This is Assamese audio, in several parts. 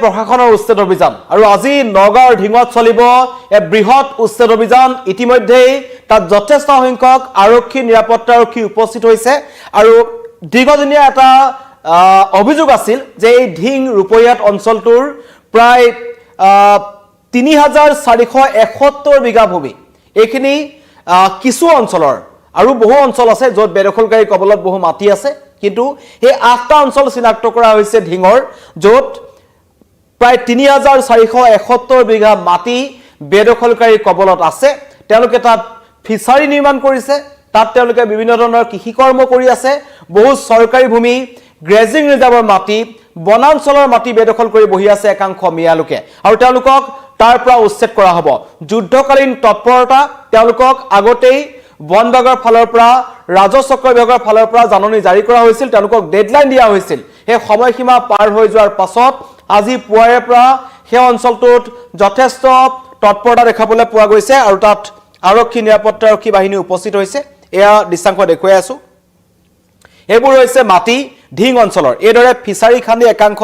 প্ৰশাসনৰ উচ্ছেদ অভিযান আৰু আজি নগাঁৱৰ ঢিঙত চলিব এক বৃহৎ উচ্ছেদ অভিযান ইতিমধ্যেই তাত যথেষ্ট সংখ্যক আৰক্ষী নিৰাপত্তাৰক্ষী উপস্থিত হৈছে আৰু দীৰ্ঘদিনীয়া এটা অভিযোগ আছিল যে এই ঢিং ৰূপৈয়াত অঞ্চলটোৰ প্ৰায় ৩,৪৭১ বিঘা ভূমি এইখিনি কিছু অঞ্চলৰ আৰু বহু অঞ্চল আছে য'ত বেদখলকাৰী কবলত বহু মাটি আছে কিন্তু এই ৮টা অঞ্চল চিনাক্ত কৰা হৈছে ঢিঙৰ য'ত প্ৰায় ৩,৪৭১ বিঘা মাটি বেদখলকাৰী কবলত আছে তেওঁলোকে তাত ফিচাৰী নিৰ্মাণ কৰিছে তাত তেওঁলোকে বিভিন্ন ধৰণৰ কৃষি কৰ্ম কৰি আছে বহু চৰকাৰী ভূমি গ্ৰেজিং ৰিজাৰ্ভৰ মাটি বনাঞ্চলৰ মাটি বেদখল কৰি বহি আছে একাংশ মিয়ালোকে আৰু তেওঁলোকক তাৰ পৰা উচ্ছেদ কৰা হ'ব যুদ্ধকালীন তৎপৰতা তেওঁলোকক আগতেই বন বিভাগৰ ফালৰ পৰা ৰাজহ বিভাগৰ ফালৰ পৰা জাননী জাৰি কৰা হৈছিল তেওঁলোকক ডেডলাইন দিয়া হৈছিল সেই সময়সীমা পাৰ হৈ যোৱাৰ পাছত আজি পুৱাৰে পৰা সেই অঞ্চলটোত যথেষ্ট তৎপৰতা দেখাবলৈ পোৱা গৈছে আৰু তাত আৰক্ষী নিৰাপত্তাৰক্ষী বাহিনী উপস্থিত হৈছে এয়া দৃশ্যাংশ দেখুৱাই আছো এইবোৰ হৈছে মাটি ঢিং অঞ্চলৰ এইদৰে ফিচাৰী খান্দি একাংশ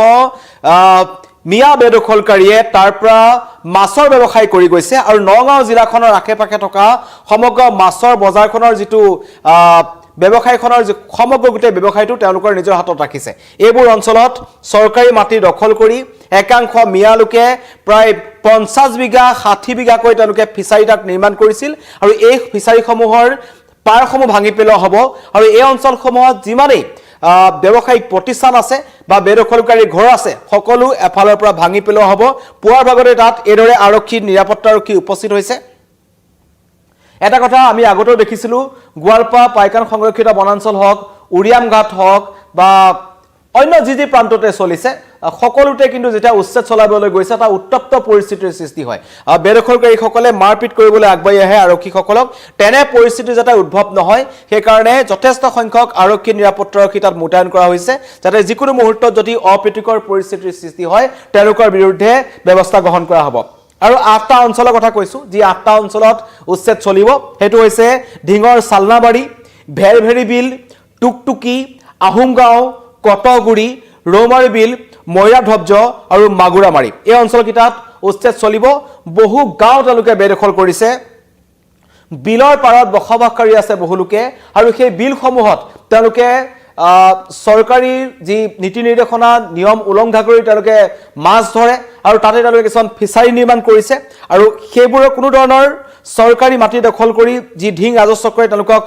মিয়া বেদখলকাৰীয়ে তাৰ পৰা মাছৰ ব্যৱসায় কৰি গৈছে আৰু নগাঁও জিলাখনৰ আশে-পাশে থকা সমগ্ৰ মাছৰ বজাৰখনৰ যিটো ব্যৱসায়খনৰ সমগ্ৰ গোটেই ব্যৱসায়টো তেওঁলোকৰ নিজৰ হাতত ৰাখিছে এইবোৰ অঞ্চলত চৰকাৰী মাটি দখল কৰি একাংশ মিয়া লোকে প্ৰায় 50 বিঘা 60 বিঘাকৈ তেওঁলোকে ফিচাৰী তাক নিৰ্মাণ কৰিছিল আৰু এই ফিচাৰীসমূহৰ পাৰসমূহ ভাঙি পেলোৱা হ'ব আৰু এই অঞ্চলসমূহত যিমানেই ব্যৱসায়িক প্ৰতিষ্ঠান আছে বা বেদখলকাৰী ঘৰ আছে সকলো এফালৰ পৰা ভাঙি পেলোৱা হ'ব পুৱাৰ ভাগতে তাত এইদৰে আৰক্ষী নিৰাপত্তাৰক্ষী উপস্থিত হৈছে এটা কথা আমি আগতেও দেখিছিলো গোৱালপা পাইকান সংৰক্ষিত বনাঞ্চল হওক উৰিয়াম ঘাট হওক বা অন্য যি প্ৰান্ততে চলিছে সকলোতে কিন্তু যেতিয়া উচ্ছেদ চলাবলৈ গৈছে এটা উত্তপ্ত পৰিস্থিতিৰ সৃষ্টি হয় বেদখলকাৰীসকলে মাৰপিট কৰিবলৈ আগবাঢ়ি আহে আৰক্ষীসকলক তেনে পৰিস্থিতি যাতে উদ্ভৱ নহয় সেই কাৰণে যথেষ্ট সংখ্যক আৰক্ষী নিৰাপত্তাৰক্ষী তাত মুতায়ন কৰা হৈছে যাতে যিকোনো মুহূৰ্তত যদি অপ্ৰীতিকৰ পৰিস্থিতিৰ সৃষ্টি হয় তেওঁলোকৰ বিৰুদ্ধে ব্যৱস্থা গ্ৰহণ কৰা হ'ব আৰু ৮টা অঞ্চলৰ কথা কৈছো যি 8টা অঞ্চলত উচ্ছেদ চলিব হেতু হৈছে ঢিঙৰ সালনাবাৰী ভেৰভেৰি বিল টুকটুকি আহুমগাঁও কটগুৰি ৰৌমাৰী বিল ময়ৰাধবজ আৰু মাগুৰামাৰী এই অঞ্চলকিটাত উচ্ছেদ চলিব বহু গাঁও তেওঁলোকে বেদখল কৰিছে বিলৰ পাৰত বসবাসকাৰী আছে বহু লোকে আৰু সেই বিলসমূহত তেওঁলোকে চৰকাৰী যি নীতি নিৰ্দেশনা নিয়ম উলংঘা কৰি তেওঁলোকে মাছ ধৰে আৰু তাতে তেওঁলোকে কিছুমান ফিচাৰী নিৰ্মাণ কৰিছে আৰু সেইবোৰৰ কোনো ধৰণৰ চৰকাৰী মাটি দখল কৰি যি ঢিং ৰাজহ চক্ৰই তেওঁলোকক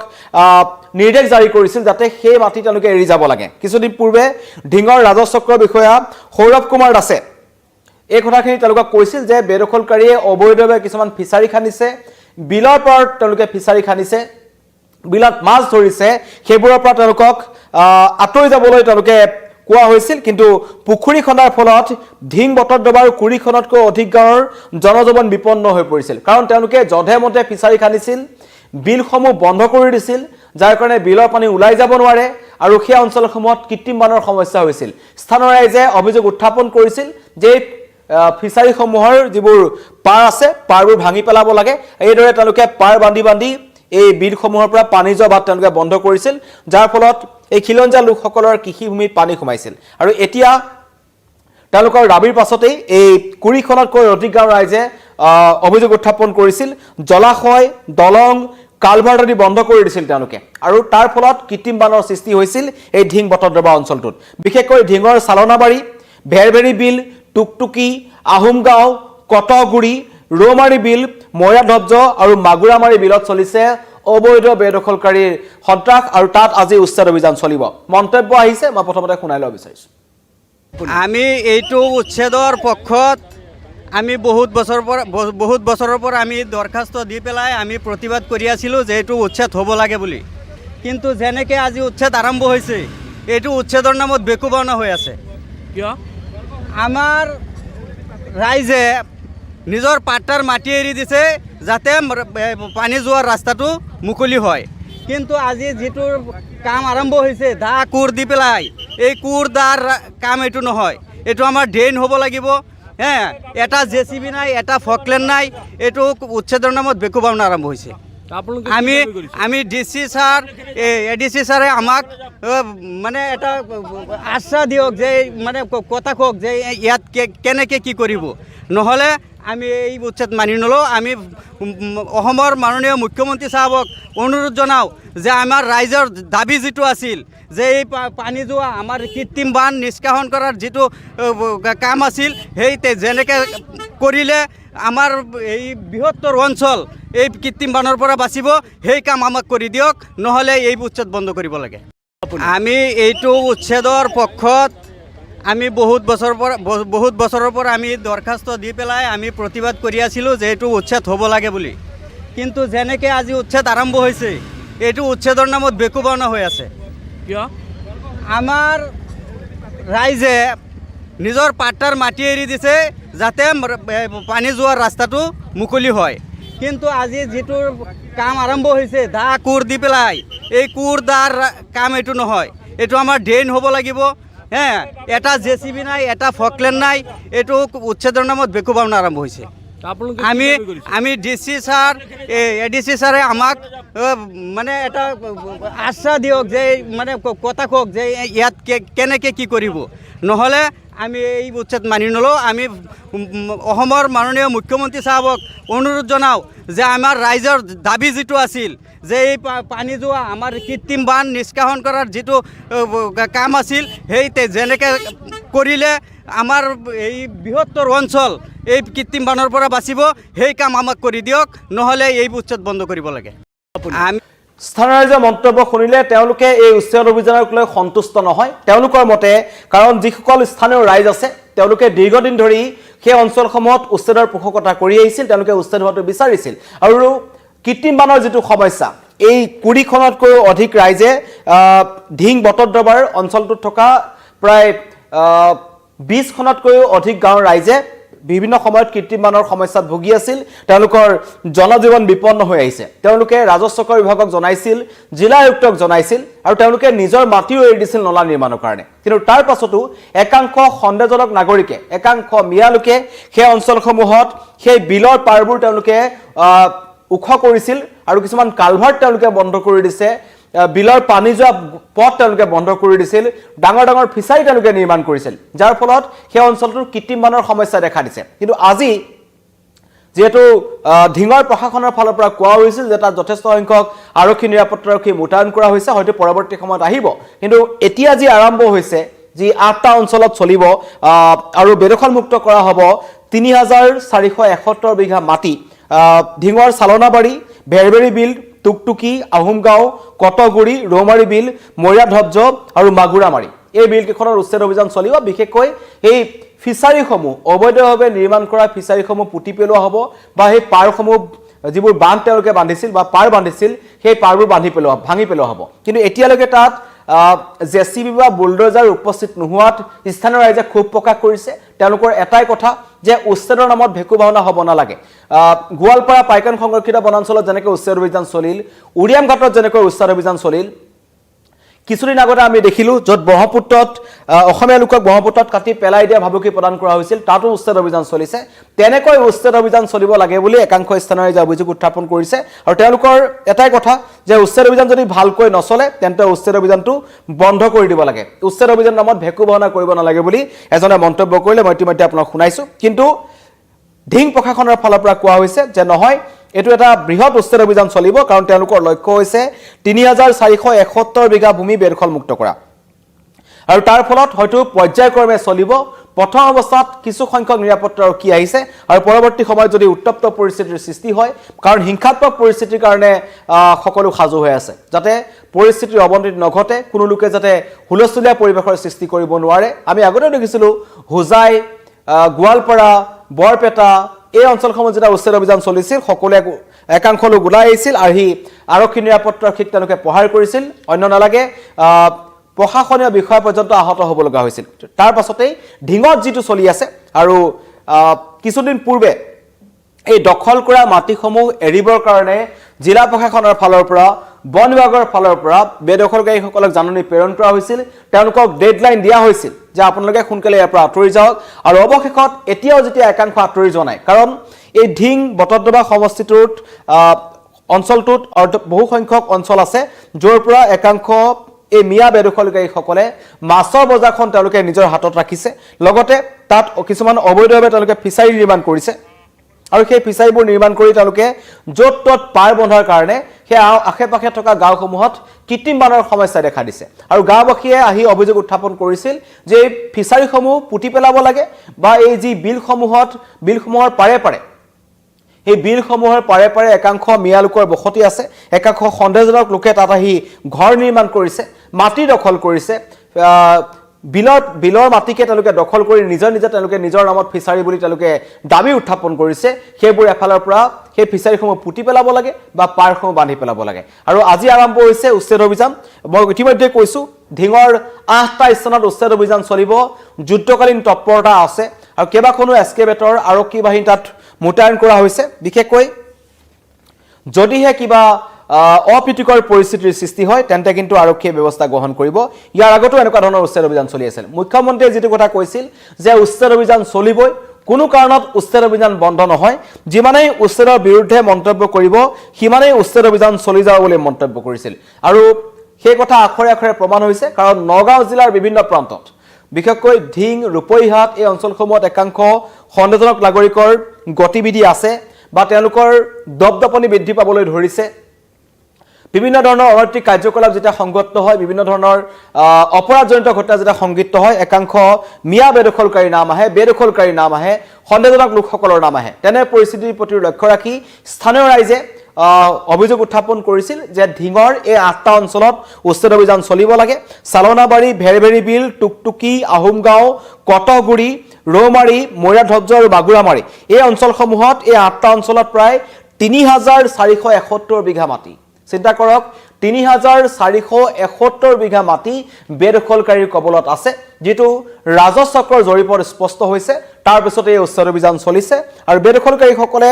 নিৰ্দেশ জাৰি কৰিছিল যাতে সেই মাটি তেওঁলোকে এৰি যাব লাগে কিছুদিন পূৰ্বে ঢিঙৰ ৰাজহ চক্ৰৰ বিষয়া সৌৰভ কুমাৰ দাসে এই কথাখিনি তেওঁলোকক কৈছিল যে বেদখলকাৰীয়ে অবৈধভাৱে কিছুমান ফিচাৰী খান্দিছে বিলৰ পাৰত তেওঁলোকে ফিচাৰী খান্দিছে বিলত মাছ ধৰিছে সেইবোৰৰ পৰা তেওঁলোকক আঁতৰি যাবলৈ তেওঁলোকে কোৱা হৈছিল কিন্তু পুখুৰী খন্দাৰ ফলত ঢিং বটদ্ৰবাৰ কুৰিখনতকৈ অধিক গাঁৱৰ জনজীৱন বিপন্ন হৈ পৰিছিল কাৰণ তেওঁলোকে জধে মধে ফিচাৰী খান্দিছিল বিলসমূহ বন্ধ কৰি দিছিল যাৰ কাৰণে বিলৰ পানী ওলাই যাব নোৱাৰে আৰু সেই অঞ্চলসমূহত কৃত্ৰিম বানৰ সমস্যা হৈছিল স্থানীয় ৰাইজে অভিযোগ উত্থাপন কৰিছিল যে ফিচাৰীসমূহৰ যিবোৰ পাৰ আছে পাৰবোৰ ভাঙি পেলাব লাগে এইদৰে তেওঁলোকে পাৰ বান্ধি এই বিলসমূহৰ পৰা পানী যোৱা বাট তেওঁলোকে বন্ধ কৰিছিল যাৰ ফলত এই খিলঞ্জীয়া লোকসকলৰ কৃষিভূমিত পানী সোমাইছিল আৰু এতিয়া তেওঁলোকৰ দাবীৰ পাছতেই এই কুৰিখনতকৈ অধিক গাঁৱৰ ৰাইজে অভিযোগ উত্থাপন কৰিছিল জলাশয় দলং কালভাৰ্ট আদি বন্ধ কৰি দিছিল তেওঁলোকে আৰু তাৰ ফলত কৃত্ৰিম বানৰ সৃষ্টি হৈছিল এই ঢিং বটদ্ৰবা অঞ্চলটোত বিশেষকৈ ঢিঙৰ সালনাবাৰী ভেৰভেৰি বিল টুকটুকি আহুমগাঁও কটগুৰি ৰৌমাৰী বিল ময়ৰাধবজ আৰু মাগুৰামাৰী বিলত চলিছে অবৈধ বেদখলকাৰীৰ সন্ত্ৰাস আৰু তাত আজি উচ্ছেদ অভিযান চলিব মন্তব্য আহিছে মই প্ৰথমতে শুনাই ল'ব বিচাৰিছো আমি এইটো উচ্ছেদৰ পক্ষত আমি বহুত বছৰৰ পৰা আমি দৰখাস্ত দি পেলাই আমি প্ৰতিবাদ কৰি আছিলোঁ যে এইটো উচ্ছেদ হ'ব লাগে বুলি কিন্তু যেনেকৈ আজি উচ্ছেদ আৰম্ভ হৈছে এইটো উচ্ছেদৰ নামত বেকুবাওনা হৈ আছে কিয় আমাৰ ৰাইজে নিজৰ পাট্টাৰ মাটি এৰি দিছে যাতে পানী যোৱাৰ ৰাস্তাটো মুকলি হয় কিন্তু আজি যিটো কাম আৰম্ভ হৈছে দা কোৰ দি পেলাই এই কোৰ দাৰ কাম এইটো নহয় এইটো আমাৰ ড্ৰেইন হ'ব লাগিব এটা জেচিবি নাই এটা ফকলেন নাই এইটো উচ্ছেদৰ নামত বেকুবাওনা আৰম্ভ হৈছে আমি ডিসি স্যাৰ এডিসি স্যাৰে আমাক মানে এটা আশ্বাস দিয়ক যে মানে কথা কওক যে ইয়াত কেনেকৈ কি কৰিব, নহ'লে আমি এই উচ্ছেদ মানি নলওঁ। আমি অসমৰ মাননীয় মুখ্যমন্ত্ৰী চাহাবক অনুৰোধ জনাওঁ যে আমাৰ ৰাইজৰ দাবী যিটো আছিল যে এই পানী যোৱা আমাৰ কৃত্ৰিম বান নিষ্কাশন কৰাৰ যিটো কাম আছিল সেই যেনেকৈ কৰিলে আমাৰ এই বৃহত্তৰ অঞ্চল এই কৃত্ৰিম বানৰ পৰা বাচিব, সেই কাম আমাক কৰি দিয়ক, নহ'লে এই উচ্ছেদ বন্ধ কৰিব লাগে। আমি এইটো উচ্ছেদৰ পক্ষত আমি বহুত বছৰৰ পৰা আমি দৰখাস্ত দি পেলাই আমি প্ৰতিবাদ কৰি আছিলোঁ যে এইটো উচ্ছেদ হ'ব লাগে বুলি। কিন্তু যেনেকৈ আজি উচ্ছেদ আৰম্ভ হৈছে, এইটো উচ্ছেদৰ নামত বেকুবাওনা হৈ আছে। কিয়? আমাৰ ৰাইজে নিজৰ পাট্টাৰ মাটি এৰি দিছে যাতে পানী যোৱাৰ ৰাস্তাটো মুকলি হয়। কিন্তু আজি যিটো কাম আৰম্ভ হৈছে দা কোৰ দি পেলাই, এই কোৰ দাৰ কাম এইটো নহয়, এইটো আমাৰ ড্ৰেইন হ'ব লাগিব। এটা জেচিবি নাই, এটা ফকলেণ্ড নাই, এইটো উচ্ছেদৰ নামত বেকুবাওনা আৰম্ভ হৈছে। আমি ডিচি স্যাৰ এডিসি স্যাৰে আমাক মানে এটা আশ্বাস দিয়ক যে মানে কথা কওক যে ইয়াত কেনেকৈ কি কৰিব, নহ'লে আমি এই উচ্ছেদ মানি নলওঁ। আমি অসমৰ মাননীয় মুখ্যমন্ত্ৰী চাহাবক অনুৰোধ জনাওঁ যে আমাৰ ৰাইজৰ দাবী যিটো আছিল যে এই পানী যোৱা আমাৰ কৃত্ৰিম বান নিষ্কাশন কৰাৰ যিটো কাম আছিল সেই যেনেকৈ কৰিলে আমাৰ এই বৃহত্তৰ অঞ্চল এই কৃত্ৰিম বানৰ পৰা বাচিব, সেই কাম আমাক কৰি দিয়ক, নহ'লে এই উচ্ছেদ বন্ধ কৰিব লাগে। আমি স্থানীয় ৰাইজৰ মন্তব্য শুনিলে তেওঁলোকে এই উচ্ছেদ অভিযানক লৈ সন্তুষ্ট নহয়। তেওঁলোকৰ মতে কাৰণ যিসকল স্থানীয় ৰাইজ আছে তেওঁলোকে দীৰ্ঘদিন ধৰি সেই অঞ্চলসমূহত উচ্ছেদৰ পোষকতা কৰি আহিছিল, তেওঁলোকে উচ্ছেদ হোৱাটো বিচাৰিছিল। আৰু কৃত্ৰিম বানৰ যিটো সমস্যা, এই 20খনতকৈও অধিক ৰাইজে ঢিং বটদ্ৰৱাৰ অঞ্চলটোত থকা প্ৰায় 20খনতকৈও অধিক গাঁৱৰ ৰাইজে বিভিন্ন সময়ত কৃত্ৰিম বানৰ সমস্যাত ভুগি আছিল। তেওঁলোকৰ জনজীৱন বিপন্ন হৈ আহিছে। তেওঁলোকে ৰাজস্বকৰ বিভাগক জনাইছিল, জিলা আয়ুক্তক জনাইছিল, আৰু তেওঁলোকে নিজৰ মাটিও এৰি দিছিল নলা নিৰ্মাণৰ কাৰণে। কিন্তু তাৰ পাছতো একাংশ সন্দেহজনক নাগৰিকে, একাংশ মিয়া লোকে সেই অঞ্চলসমূহত সেই বিলৰ পাৰবোৰ তেওঁলোকে ওখ কৰিছিল আৰু কিছুমান কালভাৰ্ট তেওঁলোকে বন্ধ কৰি দিছে, বিলৰ পানী যোৱা পথ তেওঁলোকে বন্ধ কৰি দিছিল, ডাঙৰ ডাঙৰ ফিচাৰী তেওঁলোকে নিৰ্মাণ কৰিছিল, যাৰ ফলত সেই অঞ্চলটোৰ কৃত্ৰিম বানৰ সমস্যা দেখা দিছে। কিন্তু আজি যেহেতু ঢিঙৰ প্ৰশাসনৰ ফালৰ পৰা কোৱা হৈছিল যে তাত যথেষ্ট সংখ্যক আৰক্ষী নিৰাপত্তাৰক্ষী মোতায়েন কৰা হৈছে, হয়তো পৰৱৰ্তী সময়ত আহিব। কিন্তু এতিয়া যি আৰম্ভ হৈছে, যি 8টা অঞ্চলত চলিব আৰু বেদখলমুক্ত কৰা হ'ব 3471 বিঘা মাটি, ঢিঙৰ চালনাবাৰী, ভেৰবেৰী বিল, টুকটুকি, আহোমগাঁও, কটগুৰি, ৰৌমাৰী বিল, মৰিয়া ধ্বজ আৰু মাগুৰামাৰী, এই বিলকেইখনৰ উচ্ছেদ অভিযান চলিব। বিশেষকৈ এই ফিচাৰীসমূহ অবৈধভাৱে নিৰ্মাণ কৰা ফিচাৰীসমূহ পুতি পেলোৱা হ'ব বা সেই পাৰসমূহ যিবোৰ বান্ধ তেওঁলোকে বান্ধিছিল বা পাৰ বান্ধিছিল সেই পাৰবোৰ ভাঙি পেলোৱা হ'ব। কিন্তু এতিয়ালৈকে তাত জেচিবি বা বুলডোজাৰ উপস্থিত নোহোৱাত স্থানীয় ৰাইজে ক্ষোভ প্ৰকাশ কৰিছে। তেওঁলোকৰ এটাই কথা যে উচ্ছেদৰ নামত ভেকুবাওনা হ'ব নালাগে। গোৱালপাৰা পাইকান সংৰক্ষিত বনাঞ্চলত যেনেকৈ উচ্ছেদ অভিযান চলিল, উৰিয়াম ঘাটত যেনেকৈ উচ্ছেদ অভিযান চলিল, কিছুদিন আগতে আমি দেখিলোঁ য'ত ব্ৰহ্মপুত্ৰত অসমীয়া লোকক ব্ৰহ্মপুত্ৰত কাটি পেলাই দিয়া ভাবুকি প্ৰদান কৰা হৈছিল, তাতো উচ্ছেদ অভিযান চলিছে। তেনেকৈ উচ্ছেদ অভিযান চলিব লাগে বুলি একাংশ স্থানীয় ৰাইজে অভিযোগ উত্থাপন কৰিছে। আৰু তেওঁলোকৰ এটাই কথা যে উচ্ছেদ অভিযান যদি ভালকৈ নচলে তেন্তে উচ্ছেদ অভিযানটো বন্ধ কৰি দিব লাগে, উচ্ছেদ অভিযান নামত ভেকুবাওনা কৰিব নালাগে বুলি এজনে মন্তব্য কৰিলে। মই ইতিমধ্যে আপোনাক শুনাইছোঁ। কিন্তু ঢিং প্ৰশাসনৰ ফালৰ পৰা কোৱা হৈছে যে নহয়, এইটো এটা বৃহৎ উচ্ছেদ অভিযান চলিব, কাৰণ তেওঁলোকৰ লক্ষ্য হৈছে 3471 বিঘা ভূমি বেদখলমুক্ত কৰা। আৰু তাৰ ফলত হয়তো পৰ্যায়ক্ৰমে চলিব। প্ৰথম অৱস্থাত কিছু সংখ্যক নিৰাপত্তাৰক্ষী আহিছে আৰু পৰৱৰ্তী সময়ত যদি উত্তপ্ত পৰিস্থিতিৰ সৃষ্টি হয়, কাৰণ হিংসাত্মক পৰিস্থিতিৰ কাৰণে সকলো সাজু হৈ আছে, যাতে পৰিস্থিতিৰ অৱনতি নঘটে, কোনো লোকে যাতে হুলস্থুলীয়া পৰিৱেশৰ সৃষ্টি কৰিব নোৱাৰে। আমি আগতে দেখিছিলোঁ হোজাই, গোৱালপাৰা, বৰপেটা এই অঞ্চলসমূহ যেতিয়া উচ্ছেদ অভিযান চলিছিল সকলোৱে একাংশ লোক ওলাই আহিছিল, আহি আৰক্ষী নিৰাপত্তাৰক্ষীক তেওঁলোকে প্ৰহাৰ কৰিছিল, অন্য নালাগে প্ৰশাসনীয় বিষয়া পৰ্যন্ত আহত হ'ব লগা হৈছিল। তাৰ পাছতেই ঢিঙত যিটো চলি আছে আৰু কিছুদিন পূৰ্বে এই দখল কৰা মাটিসমূহ এৰিবৰ কাৰণে জিলা প্ৰশাসনৰ ফালৰ পৰা, বন বিভাগৰ ফালৰ পৰা বেদখলকাৰীসকলক জাননী প্ৰেৰণ কৰা হৈছিল। তেওঁলোকক ডেডলাইন দিয়া হৈছিল যে আপোনালোকে সোনকালে ইয়াৰ পৰা আঁতৰি যাওক। আৰু অৱশেষত এতিয়াও যেতিয়া একাংশ আঁতৰি যোৱা নাই, কাৰণ এই ঢিং বটদ্ৰৱা সমষ্টিটোত অঞ্চলটোত বহু সংখ্যক অঞ্চল আছে য'ৰ পৰা একাংশ এই মিয়া বেদখলকাৰীসকলে মাছৰ বজাৰখন তেওঁলোকে নিজৰ হাতত ৰাখিছে লগতে তাত কিছুমান অবৈধভাৱে তেওঁলোকে ফিচাৰী নিৰ্মাণ কৰিছে আৰু সেই ফিচাৰীবোৰ নিৰ্মাণ কৰি তেওঁলোকে য'ত ত'ত পাৰ বন্ধাৰ কাৰণে সেই আশে-পাশে থকা গাঁওসমূহত কৃত্ৰিম বানৰ সমস্যা দেখা দিছে আৰু গাঁওবাসীয়ে আহি অভিযোগ উত্থাপন কৰিছিল যে এই ফিচাৰীসমূহ পুতি পেলাব লাগে বা এই যি বিলসমূহৰ পাৰে পাৰে এই বিলসমূহৰ পাৰে পাৰে একাংশ মিয়া লোকৰ বসতি আছে একাংশ সন্দেহজনক লোকে তাত আহি ঘৰ নিৰ্মাণ কৰিছে মাটি দখল কৰিছে বিলৰ মাটিকে তেওঁলোকে দখল কৰি তেওঁলোকে নিজৰ নামত ফিচাৰী বুলি তেওঁলোকে দাবী উত্থাপন কৰিছে সেইবোৰ এফালৰ পৰা সেই ফিচাৰীসমূহ পুতি পেলাব লাগে বা পাৰসমূহ বান্ধি পেলাব লাগে আৰু আজি আৰম্ভ হৈছে উচ্ছেদ অভিযান মই ইতিমধ্যে কৈছো ঢিঙৰ 8টা স্থানত উচ্ছেদ অভিযান চলিব যুদ্ধকালীন তৎপৰতা আছে আৰু কেইবাখনো এস্কেভেটৰ আৰক্ষী বাহিনী তাত মোতায়েন কৰা হৈছে বিশেষকৈ যদিহে কিবা অপ্ৰীতিকৰ পৰিস্থিতিৰ সৃষ্টি হয় তেন্তে কিন্তু আৰক্ষীয়ে ব্যৱস্থা গ্ৰহণ কৰিব ইয়াৰ আগতো এনেকুৱা ধৰণৰ উচ্ছেদ অভিযান চলি আছিল মুখ্যমন্ত্ৰীয়ে যেটো কথা কৈছিল যে উচ্ছেদ অভিযান চলিবই কোনো কাৰণত উচ্ছেদ অভিযান বন্ধ নহয় যিমানেই উচ্ছেদৰ বিৰুদ্ধে মন্তব্য কৰিব সিমানেই উচ্ছেদ অভিযান চলি যাব বুলি মন্তব্য কৰিছিল আৰু সেই কথা আখৰে আখৰে প্ৰমাণ হৈছে কাৰণ নগাঁও জিলাৰ বিভিন্ন প্ৰান্তত বিশেষকৈ ঢিং ৰূপৈহাট এই অঞ্চলসমূহত একাংশ সন্দেহজনক নাগৰিকৰ গতিবিধি আছে বা তেওঁলোকৰ দপদপনি বৃদ্ধি পাবলৈ ধৰিছে বিভিন্ন ধৰণৰ অনৈতিক কাৰ্যকলাপ যেটা সংগঠিত হয় বিভিন্ন ধৰণৰ অপৰাধজনিত ঘটনা যেটা সংগঠিত হয় একাংশ মিয়া বেদখলকাৰী নাম আহে সন্দেহজনক লোকসকলৰ নাম আহে তেনে পৰিস্থিতিৰ প্ৰতি লক্ষ্য ৰাখি স্থানীয় ৰাইজে অভিযোগ উত্থাপন কৰিছিল যে ঢিঙৰ এই 8টা অঞ্চলত উচ্ছেদ অভিযান চলিব লাগে সালনাবাৰী ভেৰভেৰি বিল টুকটুকি আহোমগাঁও কটগুৰি ৰৌমাৰী মৈৰাধজ্জ আৰু বাগুৰামাৰী এই অঞ্চলসমূহত এই 8টা অঞ্চলত প্ৰায় 3471 বিঘা মাটি চিন্তা কৰক 3471 বিঘা মাটি বেদখলকাৰীৰ কবলত আছে যেটো ৰাজহ চক্ৰৰ জৰিপত স্পষ্ট হৈছে তাৰ পিছতে এই উচ্ছেদ অভিযান চলিছে আৰু বেদখলকাৰীসকলে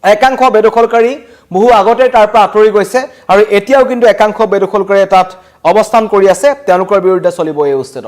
একাংশ বেদখলকাৰী বহু আগতে তাৰ পৰা আঁতৰি গৈছে আৰু এতিয়াও কিন্তু একাংশ বেদখলকাৰীয়ে তাত অৱস্থান কৰি আছে তেওঁলোকৰ বিৰুদ্ধে চলিব এই উচ্ছেদ